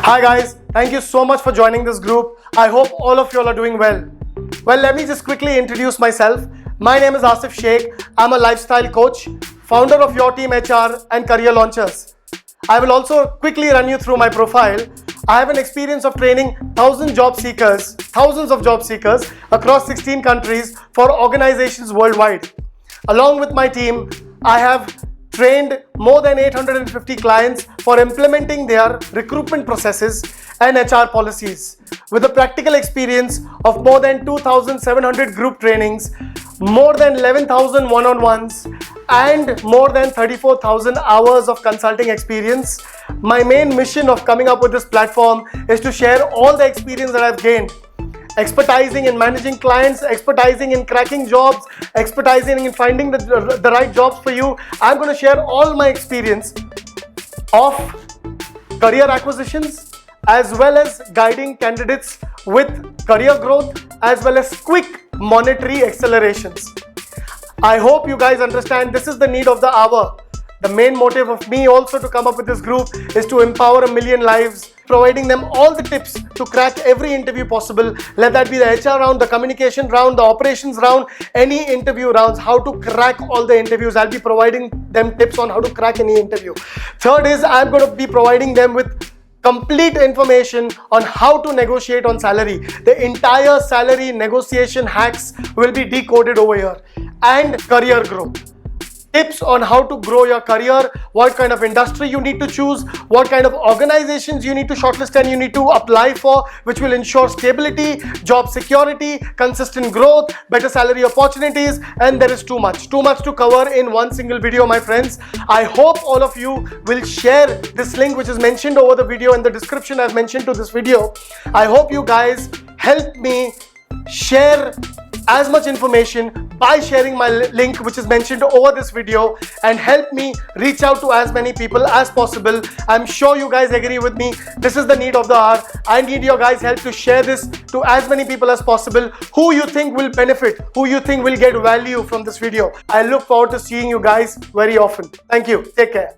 Hi guys, thank you so much for joining this group. I hope all of you all are doing well. Well, let me just quickly introduce myself. My name is Asif Sheikh. I'm a lifestyle coach, founder of Your Team HR and Career Launchers. I will also quickly run you through my profile. I have an experience of training thousands of job seekers across 16 countries for organizations worldwide. Along with my team, I have trained more than 850 clients for implementing their recruitment processes and HR policies. With a practical experience of more than 2,700 group trainings, more than 11,000 one-on-ones, and more than 34,000 hours of consulting experience, my main mission of coming up with this platform is to share all the experience that I've gained. Expertising in managing clients, expertising in cracking jobs, expertising in finding the right jobs for you. I'm going to share all my experience of career acquisitions as well as guiding candidates with career growth as well as quick monetary accelerations. I hope you guys understand this is the need of the hour. The main motive of me also to come up with this group is to empower 1 million lives, providing them all the tips to crack every interview possible. Let that be the HR round, the communication round, the operations round, any interview rounds, how to crack all the interviews. I'll be providing them tips on how to crack any interview. Third is I'm going to be providing them with complete information on how to negotiate on salary. The entire salary negotiation hacks will be decoded over here. And career growth. Tips on how to grow your career, what kind of industry you need to choose, what kind of organizations you need to shortlist and you need to apply for, which will ensure stability, job security, consistent growth, better salary opportunities, and there is too much to cover in one single video, my friends. I hope all of you will share this link which is mentioned over the video in the description I've mentioned to this video. I hope you guys help me share as much information by sharing my link which is mentioned over this video and help me reach out to as many people as possible. I'm sure you guys agree with me. This is the need of the hour. I need your guys' help to share this to as many people as possible who you think will benefit, who you think will get value from this video. I look forward to seeing you guys very often. Thank you. Take care.